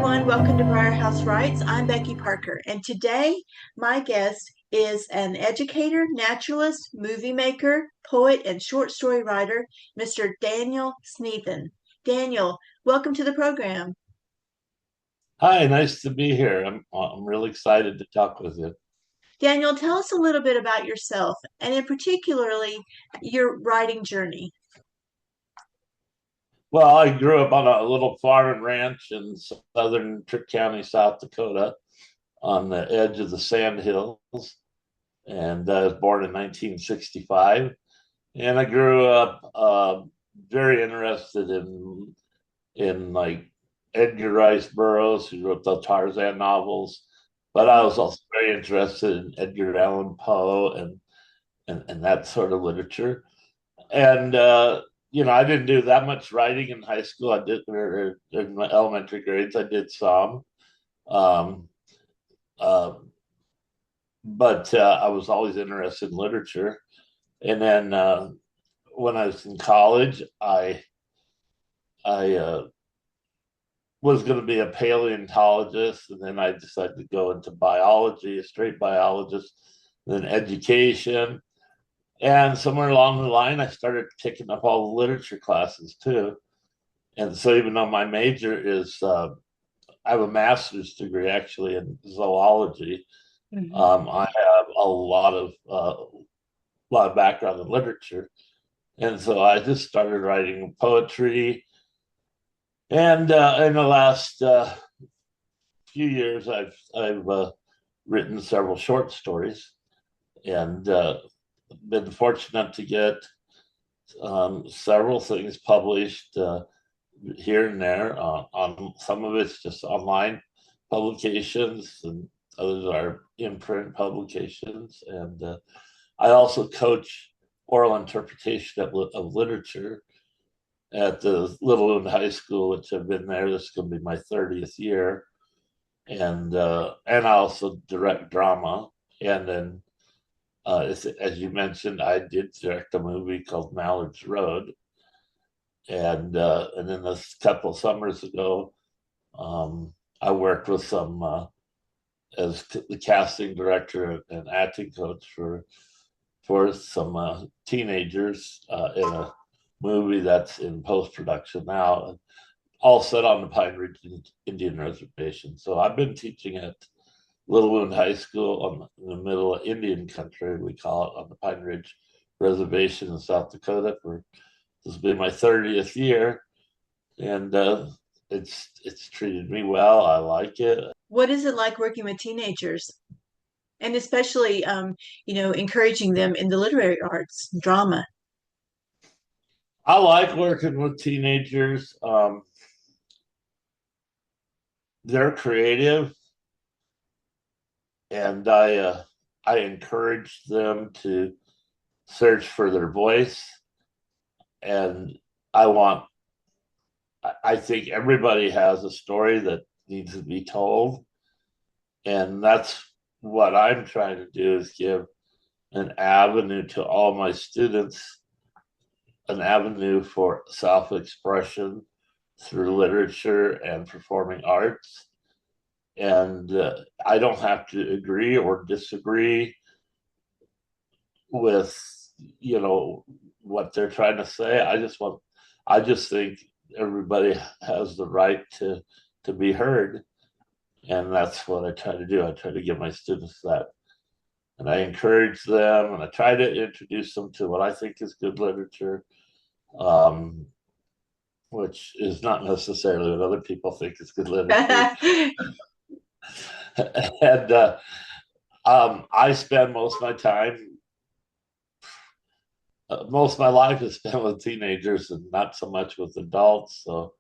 everyone. Welcome to Briar Haus Writes. I'm Becky Parker, and today my guest is an educator, naturalist, movie maker, poet, and short story writer, Mr. Daniel Snethen. Daniel, welcome to the program. Hi, nice to be here. I'm really excited to talk with you. Daniel, tell us a little bit about yourself, and in particularly your writing journey. Well, I grew up on a little farm and ranch in southern Trick County, South Dakota, on the edge of the Sand Hills, and I was born in 1965. And I grew up very interested in like Edgar Rice Burroughs, who wrote the Tarzan novels, but I was also very interested in Edgar Allan Poe and that sort of literature. And I didn't do that much writing in high school. I did or in my elementary grades. I did some, um, uh, but I was always interested in literature. And then when I was in college, I was going to be a paleontologist, and then I decided to go into biology, a straight biologist, then education. And somewhere along the line, I started taking up all the literature classes too. And so, even though my major is, I have a master's degree actually in zoology. I have a lot of background in literature, and so I just started writing poetry. And in the last few years, I've written several short stories, and been fortunate to get several things published here and there. On some of it's just online publications, and others are in print publications. And I also coach oral interpretation of literature at the Little High School, which I've been there. This is going to be my 30th year, and I also direct drama. And then as you mentioned, I did direct a movie called Mallard's Road, and then a couple of summers ago, I worked with some as the casting director and acting coach for some teenagers in a movie that's in post production now, all set on the Pine Ridge Indian Reservation. So I've been teaching at Little Wound High School in the middle of Indian country, we call it, on the Pine Ridge Reservation in South Dakota. For this will be my 30th year, and it's treated me well. I like it. What is it like working with teenagers? And especially, encouraging them in the literary arts, drama. I like working with teenagers. They're creative, and I encourage them to search for their voice. And I want I think everybody has a story that needs to be told, and that's what I'm trying to do, is give an avenue to all my students, an avenue for self-expression through literature and performing arts. And I don't have to agree or disagree with what they're trying to say. I just think everybody has the right to be heard, and that's what I try to do. I try to give my students that, and I encourage them, and I try to introduce them to what I think is good literature, um, which is not necessarily what other people think is good literature. And I spend most of my time, most of my life is spent with teenagers and not so much with adults. So,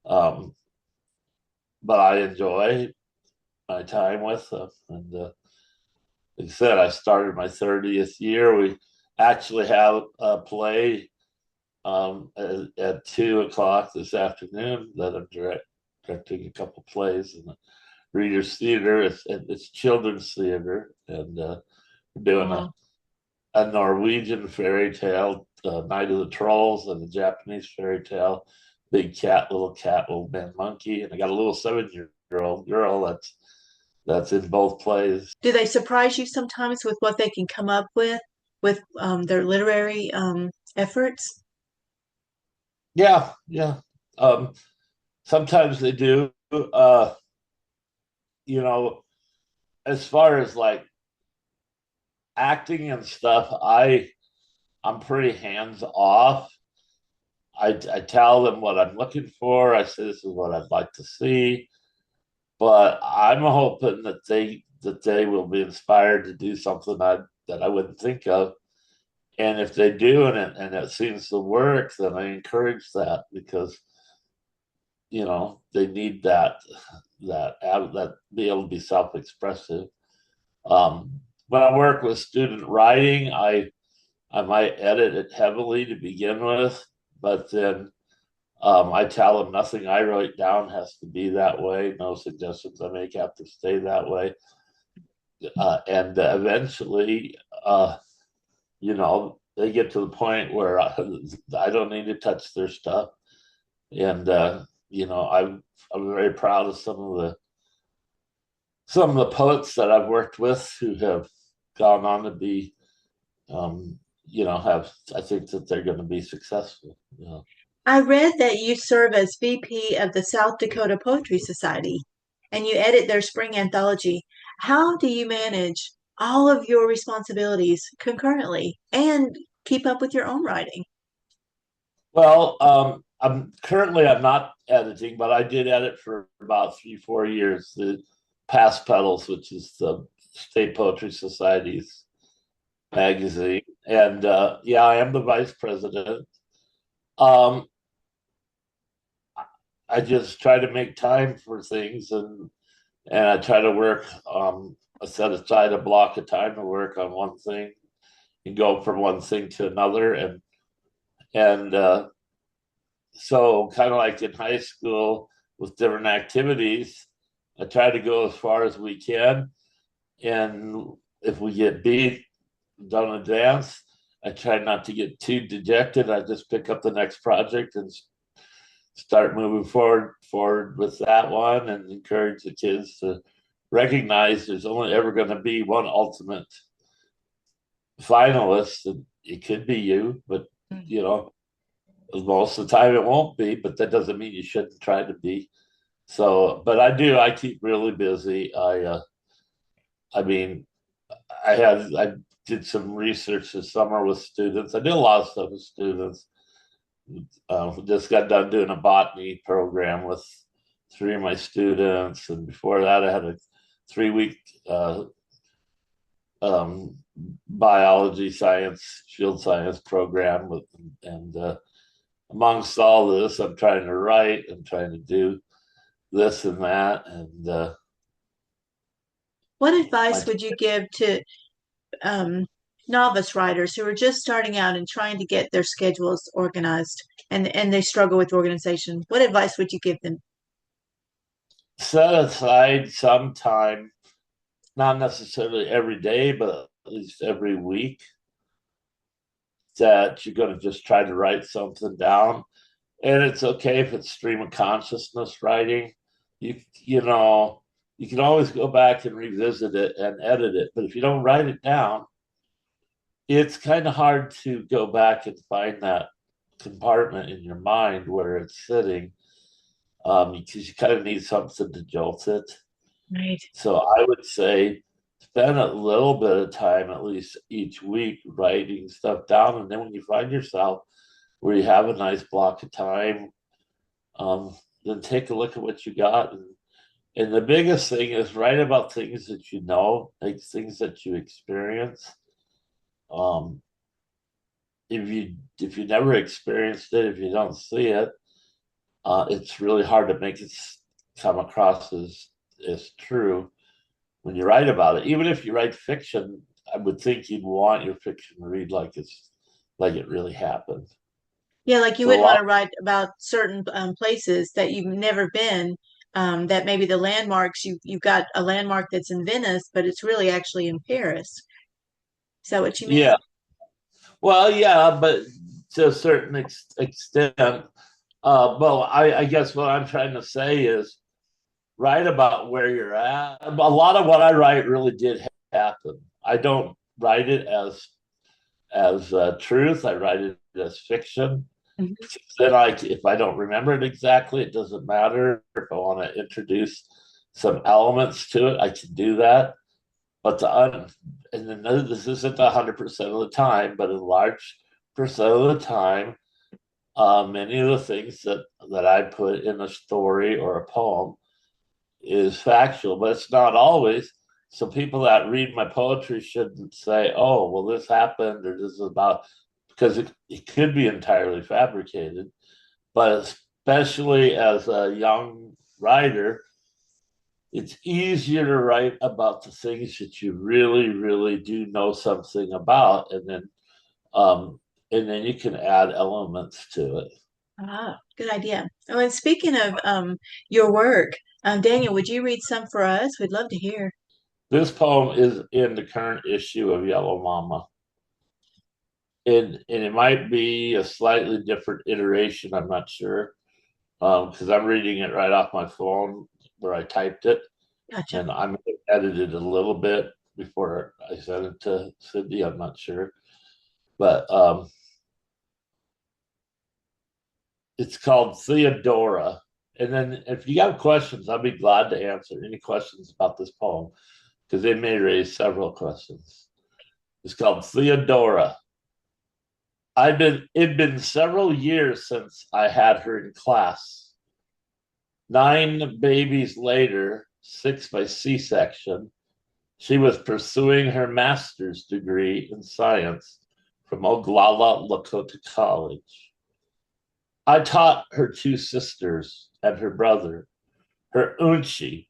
um, but I enjoy my time with them. And like I said, I started my 30th year. We actually have a play at 2 o'clock this afternoon that I'm directing a couple plays in the Reader's Theater. It's children's theater, and we're doing a Norwegian fairy tale, Night of the Trolls, and a Japanese fairy tale big cat, little man monkey, and I got a little 7-year old girl that's in both plays. Do they surprise you sometimes with what they can come up with their literary efforts? Yeah, yeah. Um, Sometimes they do. You know, as far as like acting and stuff, I'm pretty hands off. I tell them what I'm looking for. I say this is what I'd like to see, but I'm hoping that they will be inspired to do something that I wouldn't think of. And if they do and it seems to work, then I encourage that because they need that be able to be self-expressive. When I work with student writing, I might edit it heavily to begin with, but then I tell them nothing I write down has to be that way. No suggestions I make have to stay that way. And eventually, they get to the point where I don't need to touch their stuff. And, I'm very proud of some of the poets that I've worked with who have gone on to be, I think that they're going to be successful. I read that you serve as VP of the South Dakota Poetry Society and you edit their spring anthology. How do you manage all of your responsibilities concurrently and keep up with your own writing? Well, I'm not editing, but I did edit for about 3, 4 years. The Past Petals, which is the State Poetry Society's magazine, and yeah, I am the vice president. Um, I just try to make time for things, and I try to work. I set aside a block of time to work on one thing and go from one thing to another, and so kind of like in high school with different activities, I try to go as far as we can, and if we get beat, don't advance. I try not to get too dejected. I just pick up the next project and start moving forward with that one, and encourage the kids to recognize there's only ever going to be one ultimate finalist, and it could be you, but you know most of the time it won't be, but that doesn't mean you shouldn't try to be. So, but I keep really busy. I mean, I did some research this summer with students. I did a lot of stuff with students. Just got done doing a botany program with 3 of my students, and before that, I had a 3-week biology science, field science program with, and amongst all this, I'm trying to write. I'm trying to do this and that, and What my advice would you give to um, novice writers who are just starting out and trying to get their schedules organized and they struggle with organization? What advice would you give them? set aside some time, not necessarily every day, but at least every week, that you're going to just try to write something down. And it's okay if it's stream of consciousness writing. You can always go back and revisit it and edit it, but if you don't write it down, it's kind of hard to go back and find that compartment in your mind where it's sitting, because you kind of need something to jolt it. Right. So I would say spend a little bit of time, at least each week, writing stuff down. And then when you find yourself where you have a nice block of time, then take a look at what you got. And the biggest thing is write about things that you know, like things that you experience. Um, if you never experienced it, if you don't see it, it's really hard to make it come across as true when you write about it. Even if you write fiction, I would think you'd want your fiction to read like it really happened. Yeah, like you So a wouldn't want lot, to write about certain places that you've never been. That maybe the landmarks you've got a landmark that's in Venice, but it's really actually in Paris. Is that what you mean? yeah. Well, yeah, but to a certain extent, Well, I guess what I'm trying to say is write about where you're at. A lot of what I write really did happen. I don't write it as truth. I write it as fiction. Mhm. Then if I don't remember it exactly, it doesn't matter. If I want to introduce some elements to it, I can do that. But and then this isn't 100% of the time, but a large percent of the time, many of the things that I put in a story or a poem is factual, but it's not always. So people that read my poetry shouldn't say, "Oh, well, this happened," or "This is about," because it could be entirely fabricated. But especially as a young writer, it's easier to write about the things that you really, really do know something about, um, and then you can add elements to it. Ah, good idea. Oh, and speaking of your work, Daniel, would you read some for us? We'd love to hear. This poem is in the current issue of Yellow Mama. And it might be a slightly different iteration. I'm not sure because I'm reading it right off my phone where I typed it, Gotcha. and I'm edited a little bit before I sent it to Cindy. I'm not sure, but it's called Theodora. And then if you have questions, I'll be glad to answer any questions about this poem because they may raise several questions. It's called Theodora. It'd been several years since I had her in class. 9 babies later, 6 by C-section, she was pursuing her master's degree in science from Oglala Lakota College. I taught her 2 sisters and her brother. Her Unchi,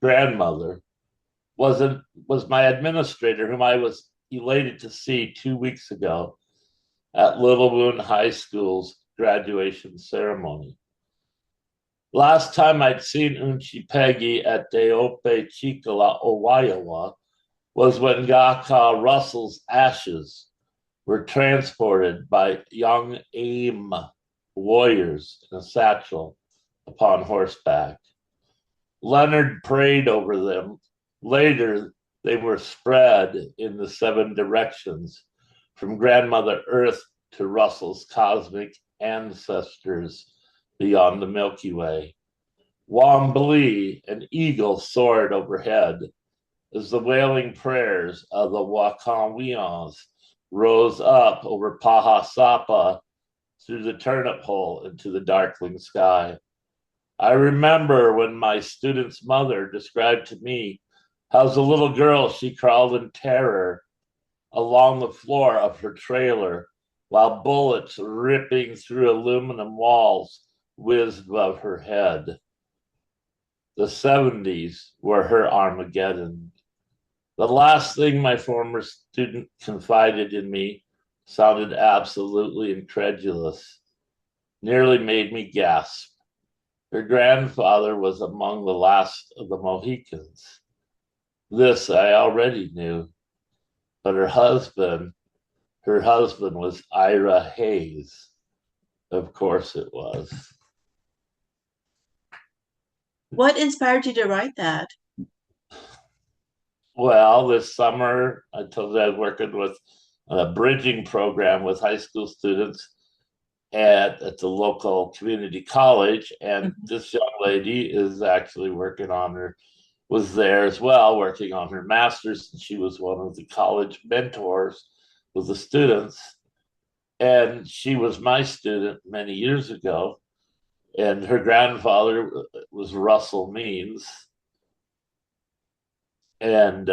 grandmother, was my administrator, whom I was elated to see 2 weeks ago at Little Moon High School's graduation ceremony. Last time I'd seen Unchi Peggy at Deope Chikala, Owayawa, was when Gaka Russell's ashes were transported by young AIM warriors in a satchel upon horseback. Leonard prayed over them. Later, they were spread in the 7 directions from Grandmother Earth to Russell's cosmic ancestors beyond the Milky Way. Wamblee, an eagle, soared overhead as the wailing prayers of the Wakanwians rose up over Pahasapa through the turnip hole into the darkling sky. I remember when my student's mother described to me how, as a little girl, she crawled in terror along the floor of her trailer while bullets ripping through aluminum walls whizzed above her head. The 70s were her Armageddon. The last thing my former student confided in me sounded absolutely incredulous, nearly made me gasp. Her grandfather was among the last of the Mohicans. This I already knew, but her husband was Ira Hayes. Of course it was. What inspired you to write that? Well, this summer, I told you I was working with a bridging program with high school students at the local community college. And Mhm. this young lady is actually was there as well, working on her master's. And she was one of the college mentors with the students. And she was my student many years ago. And her grandfather was Russell Means. And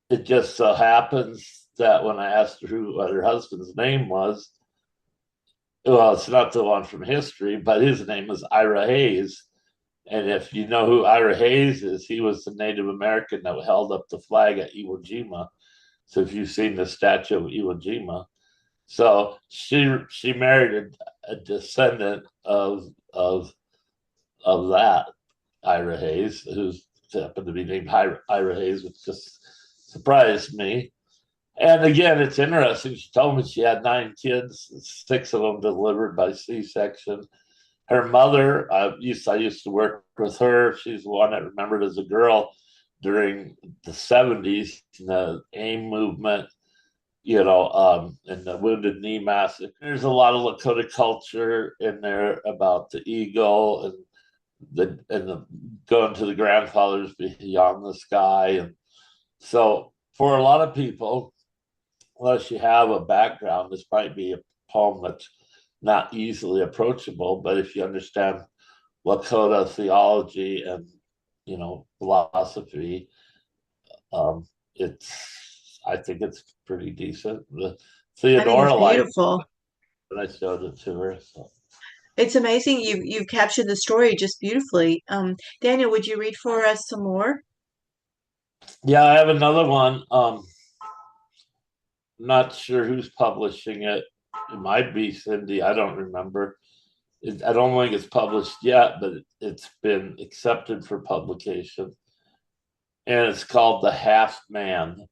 it just so happens that when I asked her what her husband's name was, well, it's not the one from history, but his name is Ira Hayes. And if you know who Ira Hayes is, he was the Native American that held up the flag at Iwo Jima. So if you've seen the statue of Iwo Jima, so she married a descendant of that Ira Hayes, who's happened to be named Ira Hayes, which just surprised me. And again, it's interesting. She told me she had 9 kids, 6 of them delivered by C-section. Her mother, I used to work with her. She's the one I remembered as a girl during the 70s, the AIM movement, and the Wounded Knee Massacre. There's a lot of Lakota culture in there about the eagle and the going to the grandfathers beyond the sky. And so for a lot of people, unless you have a background, this might be a poem that's not easily approachable. But if you understand Lakota theology and philosophy, it's I think it's pretty decent. The I think it's Theodora liked beautiful. when I showed it to her. So It's amazing you've captured the story just beautifully. Daniel, would you read for us some more? yeah, I have another one. Not sure who's publishing it. It might be Cindy. I don't remember. I don't think it's published yet, but it's been accepted for publication. And it's called The Half Man,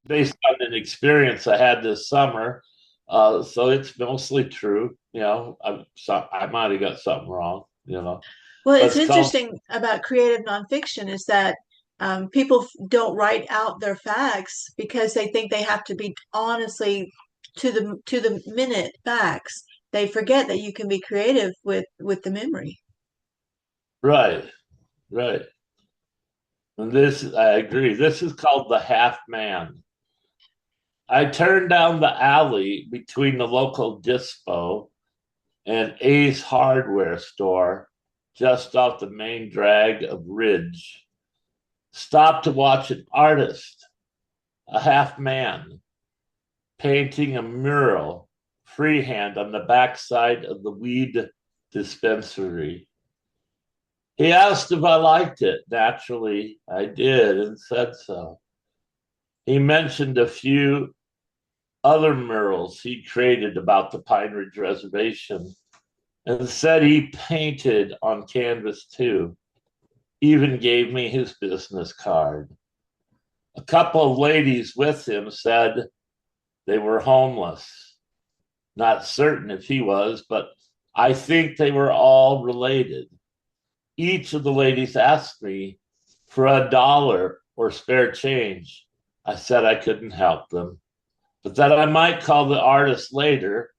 based on an experience I had this summer. So it's mostly true. I might have got something wrong. Well, But it's it's called, interesting about creative nonfiction is that people don't write out their facts because they think they have to be honestly to the minute facts. They forget that you can be creative with the memory. right, right. And I agree. This is called The Half Man. I turned down the alley between the local dispo and Ace Hardware store just off the main drag of Ridge. Stopped to watch an artist, a half man, painting a mural freehand on the backside of the weed dispensary. He asked if I liked it. Naturally, I did and said so. He mentioned a few other murals he created about the Pine Ridge Reservation and said he painted on canvas too. Even gave me his business card. A couple of ladies with him said they were homeless. Not certain if he was, but I think they were all related. Each of the ladies asked me for $1 or spare change. I said I couldn't help them, but that I might call the artist later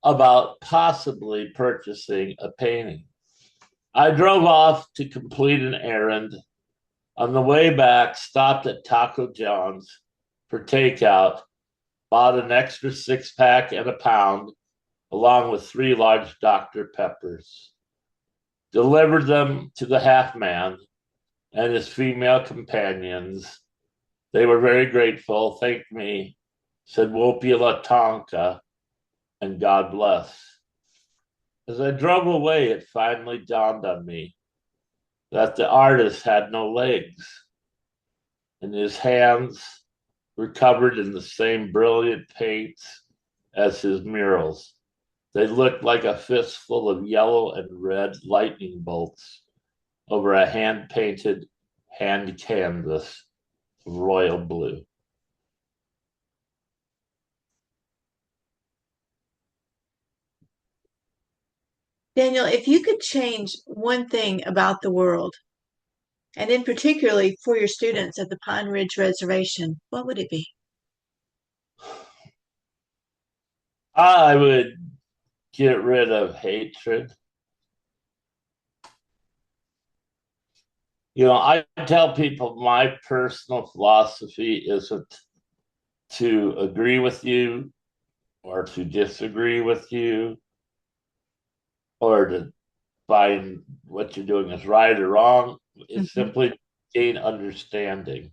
about possibly purchasing a painting. I drove off to complete an errand. On the way back, stopped at Taco John's for takeout, bought an extra 6-pack and a pound, along with 3 large Dr. Peppers. Delivered them to the half man and his female companions. They were very grateful, thanked me, said Wopila Tonka, and God bless. As I drove away, it finally dawned on me that the artist had no legs, and his hands were covered in the same brilliant paints as his murals. They looked like a fistful of yellow and red lightning bolts over a hand painted hand canvas of royal blue. Daniel, if you could change one thing about the world, and in particularly for your students at the Pine Ridge Reservation, what would it be? I would get rid of hatred. I tell people my personal philosophy isn't to agree with you or to disagree with you or to find what you're doing is right or wrong. It's Mhm. simply gain understanding.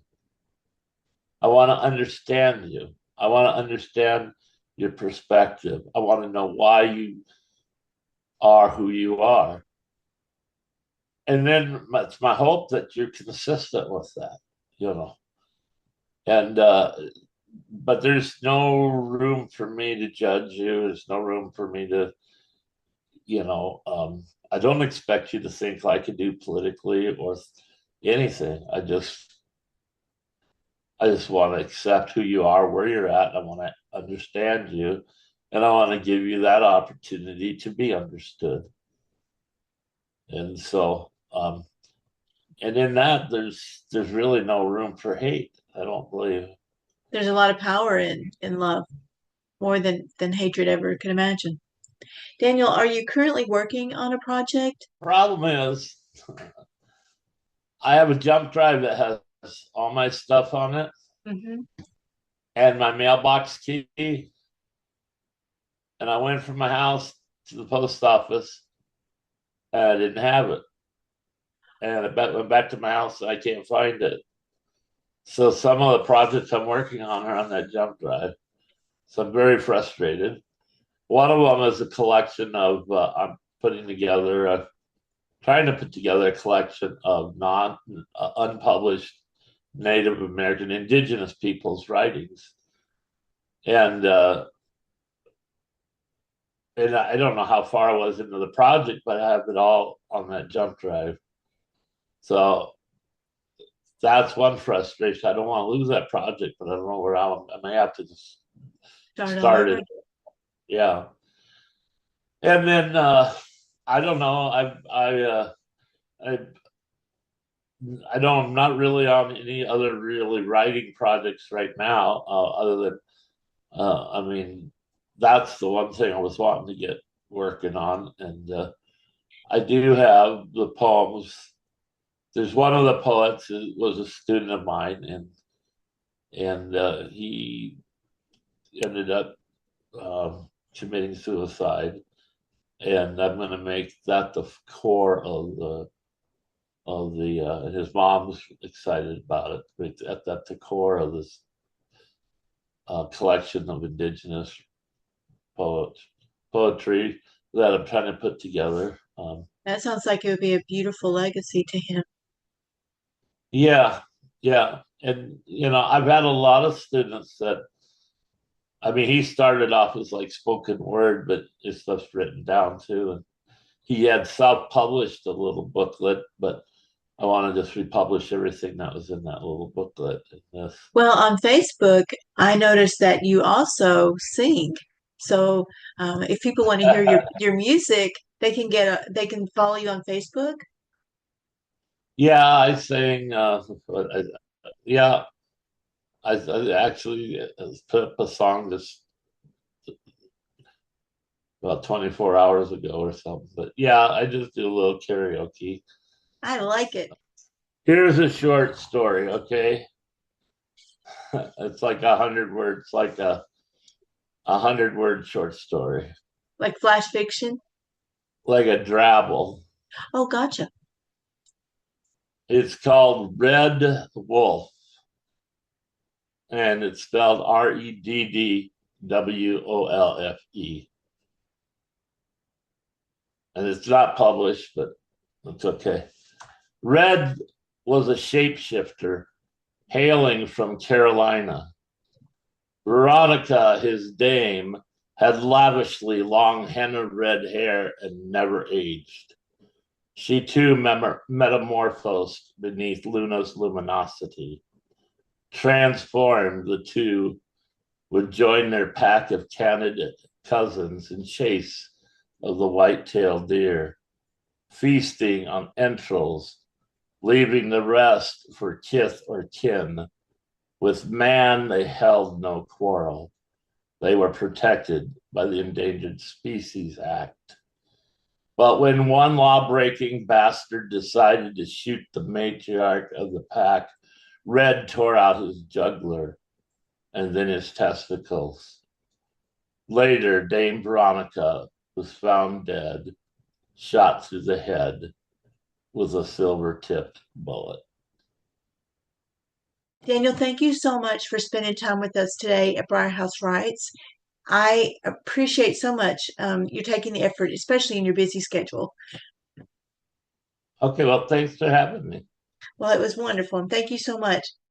I want to understand you. I want to understand your perspective. I want to know why you are who you are. And then it's my hope that you're consistent with that, you know. And but there's no room for me to judge you. There's no room for me to, I don't expect you to think like I do politically or anything. I just want to accept who you are, where you're at. I want to understand you, and I want to give you that opportunity to be understood. And so, and in that, there's really no room for hate. I don't believe. There's a lot of power in love, more than hatred ever could imagine. Daniel, are you currently working on a project? Problem is, I have a jump drive that has all my stuff on it Hmm. and my mailbox key. And I went from my house to the post office and I didn't have it. And I went back to my house and I can't find it. So some of the projects I'm working on are on that jump drive. So I'm very frustrated. One of them is a collection of, I'm putting together, trying to put together a collection of unpublished Native American indigenous people's writings. And I don't know how far I was into the project, but I have it all on that jump drive. So that's one frustration. I don't want to lose that project, but I don't know where I may have to just Start all start over. it. Yeah. And then I don't know. I I don't. I'm not really on any other really writing projects right now, other than I mean, that's the one thing I was wanting to get working on, and I do have the poems. There's one of the poets who was a student of mine, and he ended up committing suicide, and I'm going to make that the core of the his mom's excited about it. At the core of this collection of indigenous poets poetry that I'm trying to put together. That sounds like it would be a beautiful legacy to him. Yeah, yeah, and I've had a lot of students that. I mean, he started off as like spoken word, but his stuff's written down too. And he had self-published a little booklet, but I want to just republish everything that was in that little booklet in this. Well, on Facebook, I noticed that you also sing. So, if people want to hear your music, they can follow you on Facebook. Yeah, I sang. Yeah, I actually put up a song just about 24 hours ago or something. But yeah, I just do a little karaoke. I like it. Here's a short story, okay? It's like 100 words, like a 100 word short story, Like flash fiction. like a drabble. Oh, gotcha. It's called Red Wolf, and it's spelled REDDWOLFE. And it's not published, but it's okay. Red was a shapeshifter hailing from Carolina. Veronica, his dame, had lavishly long henna red hair and never aged. She too metamorphosed beneath Luna's luminosity. Transformed, the two would join their pack of candidate cousins in chase of the white-tailed deer, feasting on entrails, leaving the rest for kith or kin. With man, they held no quarrel. They were protected by the Endangered Species Act. But when one law-breaking bastard decided to shoot the matriarch of the pack, Red tore out his jugular and then his testicles. Later, Dame Veronica was found dead, shot through the head with a silver-tipped bullet. Daniel, thank you so much for spending time with us today at Briar House Writes. I appreciate so much you taking the effort, especially in your busy schedule. Okay, well, thanks for having me. Well, it was wonderful, and thank you so much.